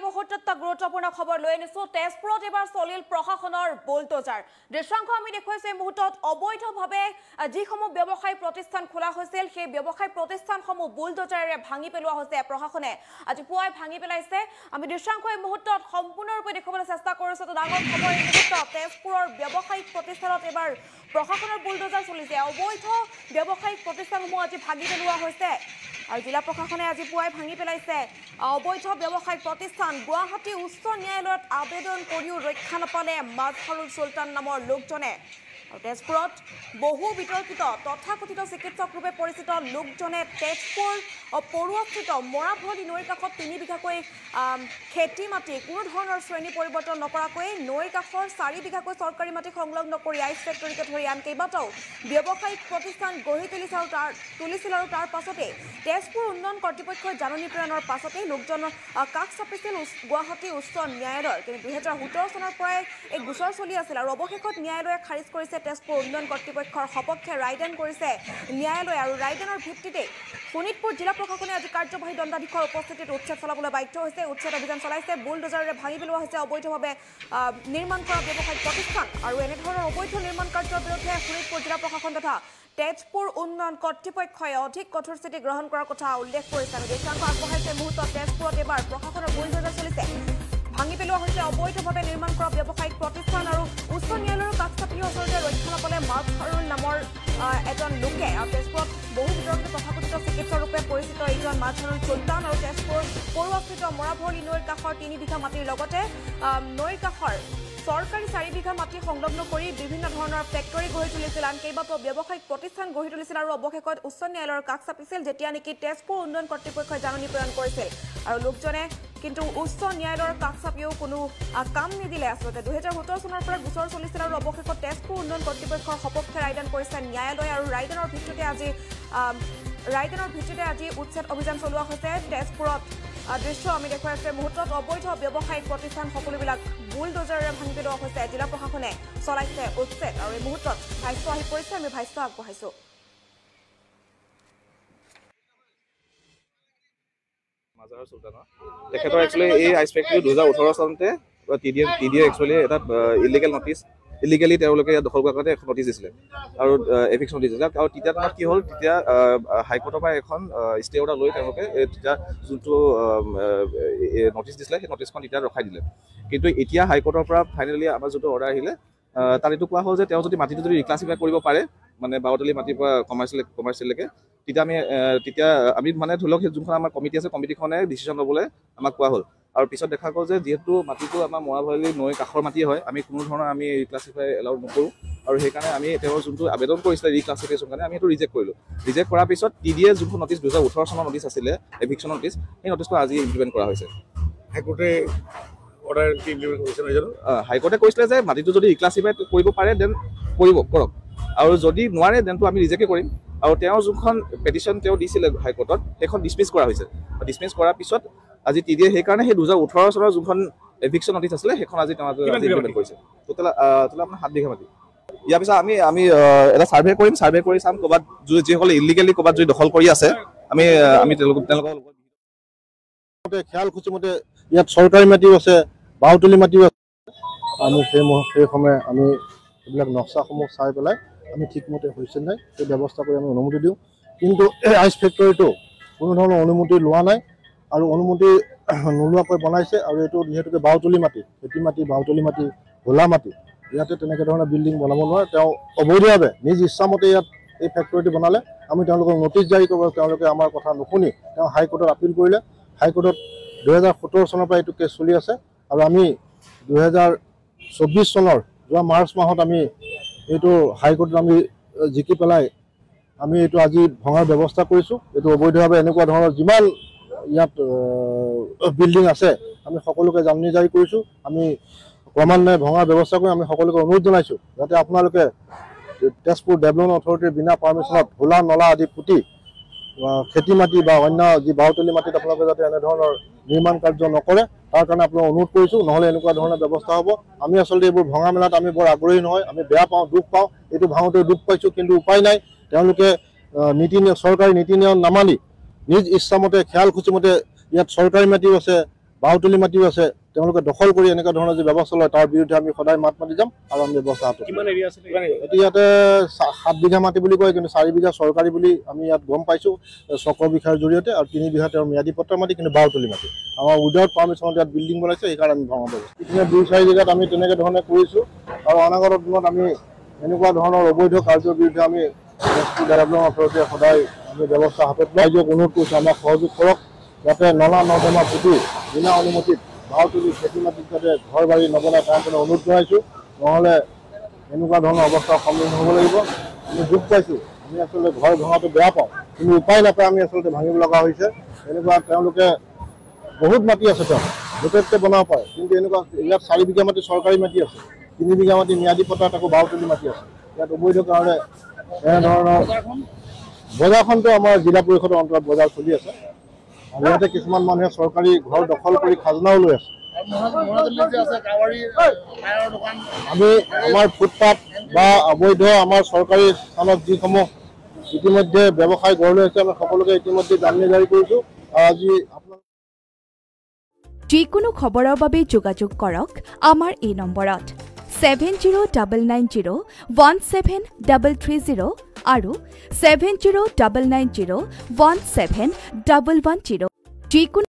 মুহূৰ্তত গুৰুত্বপূৰ্ণ খবৰ লৈ আনিছো তেজপুৰত এবাৰ চলিল প্ৰশাসনৰ বুলডোজাৰ দৃশ্যাংশ আমি দেখুৱাইছো এই মুহূৰ্তত অবৈধভাৱে যিসমূহ ব্যৱসায়ী প্ৰতিষ্ঠান খোলা হৈছিল সেই ব্যৱসায়ী প্ৰতিষ্ঠানসমূহ বুলডোজাৰেৰে ভাঙি পেলোৱা হৈছে প্ৰশাসনে আজি পুৱাই ভাঙি পেলাইছে আমি দৃশ্যাংশ এই মুহূৰ্তত সম্পূৰ্ণৰূপে দেখুৱাবলৈ চেষ্টা কৰিছো তো ডাঙৰ খবৰ এই মুহূৰ্তত তেজপুৰৰ ব্যৱসায়িক প্ৰতিষ্ঠানত এবাৰ প্ৰশাসনৰ বুলডোজাৰ চলিছে অবৈধ ব্যৱসায়িক প্ৰতিষ্ঠানসমূহ আজি ভাঙি পেলোৱা হৈছে আৰু জিলা প্ৰশাসনে আজি পুৱাই ভাঙি পেলাইছে অবৈধ ব্যৱসায়িক প্ৰতিষ্ঠান গুৱাহাটী উচ্চ ন্যায়ালয়ত আবেদন কৰিও ৰক্ষা নাপালে মাজহাৰুল সুলতান নামৰ লোকজনে আৰু তেজপুৰত বহু বিতৰ্কিত তথাকথিত চিকিৎসক ৰূপে পৰিচিত লোকজনে তেজপুৰ পৰুৱাস্থিত মৰাভলি নৈৰ কাষত 3 বিঘাকৈ খেতি মাটি কোনো ধৰণৰ শ্ৰেণী পৰিৱৰ্তন নকৰাকৈ নৈৰ কাষৰ 4 বিঘাকৈ চৰকাৰী মাটি সংলগ্ন কৰি আইচ ফেক্টৰীকে ধৰি আন কেইবাটাও ব্যৱসায়িক প্ৰতিষ্ঠান গঢ়ি তুলিছিল আৰু তাৰ পাছতে তেজপুৰ উন্নয়ন কৰ্তৃপক্ষই জাননী প্ৰেৰণৰ পাছতে লোকজনৰ কাষ চাপিছিল গুৱাহাটী উচ্চ ন্যায়ালয়ৰ কিন্তু 2017 চনৰ পৰাই এই গোচৰ চলি আছিল আৰু অৱশেষত ন্যায়ালয়ে খাৰিজ কৰিছে তেজপুৰ উন্নয়ন কৰ্তৃপক্ষৰ সপক্ষে ৰায়দান কৰিছে ন্যায়ালয় আৰু ৰায়দানৰ ভিত্তিতে শোণিতপুৰ জিলা প্ৰশাসনে আজি কাৰ্যবাহী দণ্ডাধীশৰ উপস্থিতিত উচ্ছেদ চলাবলৈ বাধ্য হৈছে উচ্ছেদ অভিযান চলাইছে বুলডোজাৰেৰে ভাঙি পেলোৱা হৈছে অবৈধভাৱে নিৰ্মাণ কৰা ব্যৱসায়িক প্ৰতিষ্ঠান আৰু এনেধৰণৰ অবৈধ নিৰ্মাণ কাৰ্যৰ বিৰুদ্ধে শোণিতপুৰ জিলা প্ৰশাসন তথা তেজপুৰ উন্নয়ন কৰ্তৃপক্ষই অধিক কঠোৰ স্থিতি গ্ৰহণ কৰাৰ কথা উল্লেখ কৰিছে আমি দৃশ্যাংশ আগবঢ়াইছে মুহূৰ্তত তেজপুৰত এবাৰ প্ৰশাসনৰ বুলডোজাৰ চলিছে ভাঙি পেলোৱা হৈছে অবৈধভাৱে নিৰ্মাণ কৰা ব্যৱসায়িক প্ৰতিষ্ঠান আৰু উচ্চ ন্যায়ালয়ৰ কাষ চাপি আচলতে ৰক্ষা নাপালে মাজহাৰুল নামৰ এজন লোকে আৰু তেজপুৰত বহু বিতৰ্কিত তথাকথিত চিকিৎসক ৰূপে পৰিচিত এইজন মাজহাৰুল সুলতান আৰু তেজপুৰ পৰুৱাস্থিত মৰাভলি নৈৰ কাষৰ 3 বিঘা মাটিৰ লগতে নৈৰ কাষৰ চৰকাৰী 4 বিঘা মাটি সংলগ্ন কৰি বিভিন্ন ধৰণৰ ফেক্টৰী গঢ়ি তুলিছিল আন কেইবাটাও ব্যৱসায়িক প্ৰতিষ্ঠান গঢ়ি তুলিছিল আৰু অৱশেষত উচ্চ ন্যায়ালয়ৰ কাষ চাপিছিল যেতিয়া নেকি তেজপুৰ উন্নয়ন কৰ্তৃপক্ষই জাননী প্ৰেৰণ কৰিছিল আৰু লোকজনে কিন্তু উচ্চ ন্যায়ালয়ৰ কাষ চাপিও কোনো কাম নিদিলে আচলতে 2017 চনৰ পৰা গোচৰ চলিছিল আৰু অৱশেষত তেজপুৰ উন্নয়ন কৰ্তৃপক্ষৰ সপক্ষে ৰায়দান কৰিছে ন্যায়ালয় আৰু ৰায়দানৰ ভিত্তিতে আজি উচ্ছেদ অভিযান চলোৱা হৈছে তেজপুৰত দৃশ্য আমি দেখুৱাই আছো মুহূৰ্তত অবৈধ ব্যৱসায়িক প্ৰতিষ্ঠান সকলোবিলাক বুলডোজাৰেৰে ভাঙি পেলোৱা হৈছে জিলা প্ৰশাসনে চলাইছে উচ্ছেদ আৰু এই মুহূৰ্তত ভাষ্য আহি পৰিছে আমি ভাষ্য আগবঢ়াইছো মাজহাৰুল সুলতান তেখেতৰ একচুৱেলি এই আইচ ফেক্টৰী 2018 চনতে টিডিএ একচুৱেলি এটা ইলিগেল নটিচ ইলিগেলি তেওঁলোকে ইয়াত দখল কৰাৰ কাৰণে এখন নটিচ দিছিলে আৰু এভিক্স নটিচ দিছিলে আৰু তেতিয়া তোমাৰ কি হ'ল তেতিয়া হাইকোৰ্টৰ পৰা এখন ষ্টে অৰ্ডাৰ লৈ তেওঁলোকে তেতিয়া যোনটো নটিচ দিছিলে সেই নটিচখন তেতিয়া ৰখাই দিলে কিন্তু এতিয়া হাইকোৰ্টৰ পৰা ফাইনেলি আমাৰ যোনটো অৰ্ডাৰ আহিলে তাত এইটো কোৱা হ'ল যে তেওঁ যদি মাটিটো যদি ৰিক্লাছিফাই কৰিব পাৰে মানে বাওতলি মাটিৰ পৰা কমাৰ্চিয়েললৈকে তেতিয়া আমি মানে ধৰি লওক যোনখন আমাৰ কমিটি আছে কমিটিখনে ডিচিশ্যন ল'বলৈ আমাক কোৱা হ'ল আৰু পিছত দেখা গ'ল যে যিহেতু মাটিটো আমাৰ মৰাভলি নৈ কাষৰ মাটি হয় আমি কোনো ধৰণৰ আমি ৰিক্লাছিফাই এলাউড নকৰোঁ আৰু সেইকাৰণে আমি তেওঁৰ যোনটো আবেদন কৰিছিলে ৰিক্লাছিফিকেশ্যন কাৰণে আমি সেইটো ৰিজেক্ট কৰিলোঁ ৰিজেক্ট কৰাৰ পিছত টিডিএ যোনটো নটিচ 2018 চনৰ নটিচ আছিলে এভিকশ্যন নটিচ সেই নটিচটো আজি ইমপ্লিমেণ্ট কৰা হৈছে হাইকোৰ্টে অৰ্ডাৰ ইমপ্লিমেণ্ট কৰিছে হাইকোৰ্টে কৈছিলে যে মাটিটো যদি ৰিক্লাছিফাই কৰিব পাৰে দেন কৰক আৰু যদি নোৱাৰে দেনটো আমি ৰিজেক্টে কৰিম আৰু তেওঁ যোনখন পেটিশ্যন তেওঁ দিছিলে হাইকোৰ্টত সেইখন ডিছমিছ কৰা হৈছে ডিছমিছ কৰাৰ পিছত আজি টিডিএ সেইকাৰণে সেই 2018 চনৰ যোনখন এভিকশ্যন নটিচ আছিলে সেইখন আজি তেওঁ ইমপ্লিমেণ্ট কৰিছে টোটেল আপোনাৰ 7 বিঘা মাটি ইয়াৰ পিছত আমি এটা ছাৰ্ভে কৰিম ছাৰ্ভে কৰি চাম ক'ৰবাত যিসকলে ইলিগেলি ক'ৰবাত যদি দখল কৰি আছে আমি তেওঁলোকৰ খেয়াল খুচিমতে ইয়াত চৰকাৰী মাটিও আছে বাওতলি মাটিও আছে আমি সেই সময়ে আমি এইবিলাক নক্সাসমূহ চাই পেলাই আমি ঠিকমতে হৈছে নাই সেই ব্যৱস্থা কৰি আমি অনুমতি দিওঁ কিন্তু এই আইচ ফেক্টৰীটো কোনো ধৰণৰ অনুমতি লোৱা নাই আৰু অনুমতি নোলোৱাকৈ বনাইছে আৰু এইটো যিহেতুকে বাওতলি মাটি খেতি মাটি বাওতলি মাটি হোলা মাটি ইয়াতে তেনেকৈ ধৰণৰ বিল্ডিং বনাব নোৱাৰে তেওঁ অবৈধভাৱে নিজ ইচ্ছামতে ইয়াত এই ফেক্টৰীটো বনালে আমি তেওঁলোকক নটিচ জাৰি কৰিব তেওঁলোকে আমাৰ কথা নুশুনি তেওঁ হাইকোৰ্টত আপিল কৰিলে হাইকোৰ্টত 2017 চনৰ পৰা এইটো কেছ চলি আছে আৰু আমি 2024 চনৰ যোৱা মাৰ্চ মাহত আমি এইটো হাইকোৰ্টত আমি জিকি পেলাই আমি এইটো আজি ভঙাৰ ব্যৱস্থা কৰিছোঁ এইটো অবৈধভাৱে এনেকুৱা ধৰণৰ যিমান ইয়াত বিল্ডিং আছে আমি সকলোকে জাননী জাৰি কৰিছোঁ আমি ক্ৰমান্বয়ে ভঙাৰ ব্যৱস্থা কৰি আমি সকলোকে অনুৰোধ জনাইছোঁ যাতে আপোনালোকে তেজপুৰ ডেভেলপমেণ্ট অথৰিটিৰ বিনা পাৰ্মিশ্যনত হোলা নলা আদি পুতি খেতি মাটি বা অন্য যি বাওতলি মাটিত আপোনালোকে যাতে এনেধৰণৰ নিৰ্মাণ কাৰ্য নকৰে তাৰ কাৰণে আপোনালোক অনুৰোধ কৰিছোঁ নহ'লে এনেকুৱা ধৰণৰ ব্যৱস্থা হ'ব আমি আচলতে এইবোৰ ভঙা মেলাত আমি বৰ আগ্ৰহী নহয় আমি বেয়া পাওঁ দুখ পাওঁ এইটো ভাঙোতে দুখ পাইছোঁ কিন্তু উপায় নাই তেওঁলোকে চৰকাৰী নীতি নিয়ম নামানি নিজ ইচ্ছামতে খেয়াল খুচিমতে ইয়াত চৰকাৰী মাটিও আছে বাওতলি মাটিও আছে তেওঁলোকে দখল কৰি এনেকুৱা ধৰণৰ যে ব্যৱস্থা লয় তাৰ বিৰুদ্ধে আমি সদায় মাত মাতি যাম আৰু আমি ব্যৱস্থা হাতত এতিয়া ইয়াতে 7 বিঘা মাটি বুলি কয় কিন্তু 4 বিঘা চৰকাৰী বুলি আমি ইয়াত গম পাইছোঁ চক্ৰ বিষয়ৰ জৰিয়তে আৰু 3 বিঘা তেওঁৰ ম্যাদী পত্ৰৰ মাটি কিন্তু বাওতলি মাটি আমাৰ উইদাউট পাৰ্মিশ্যনত ইয়াত বিল্ডিং বনাইছে সেইকাৰণে আমি ভঙা কৰিছোঁ ইপিনে 2-4 জেগাত আমি তেনেকৈ ধৰণে কৰিছোঁ আৰু অনাগত দিনত আমি এনেকুৱা ধৰণৰ অবৈধ কাৰ্যৰ বিৰুদ্ধে আমি ডেভেলপমেণ্ট অথৰিটিয়ে সদায় আমি ব্যৱস্থা হাতত ৰাইজক অনুৰোধ কৰিছোঁ আমাক সহযোগ কৰক যাতে নলা নৰ্দমা পুতি বিনা অনুমতিত বাওতলি খেতি মাটিত যাতে ঘৰ বাৰী নবনাই তাৰ কাৰণে অনুৰোধ জনাইছোঁ নহ'লে এনেকুৱা ধৰণৰ অৱস্থাৰ সন্মুখীন হ'ব লাগিব আমি দুখ পাইছোঁ আমি আচলতে ঘৰ ভঙাটো বেয়া পাওঁ কিন্তু উপায় নাপায় আমি আচলতে ভাঙিব লগা হৈছে এনেকুৱা তেওঁলোকে বহুত মাটি আছে তেওঁ গোটেইতে বনাব পাৰে কিন্তু এনেকুৱা ইয়াত 4 বিঘা মাটি চৰকাৰী মাটি আছে 3 বিঘা মাটি ম্যাদী পত্ৰত আকৌ বাওতলি মাটি আছে ইয়াত অবৈধ কাৰণে এনেধৰণৰ বজাৰখনটো আমাৰ জিলা পৰিষদৰ অন্তৰ্গত বজাৰ চলি আছে আৰু ইয়াতে কিছুমান মানুহে চৰকাৰী ঘৰ দখল কৰি খাজনাও লৈ আছে আমি আমাৰ ফুটপাথ বা অবৈধ আমাৰ চৰকাৰী স্থানত যিসমূহ ইতিমধ্যে ব্যৱসায় গঢ় লৈ আছে আমি সকলোকে ইতিমধ্যে জাননী জাৰি কৰিছোঁ আৰু আজি যিকোনো খবৰৰ বাবে যোগাযোগ কৰক আমাৰ এই নম্বৰত 7099017330 আৰু 7099017110 যিকোনো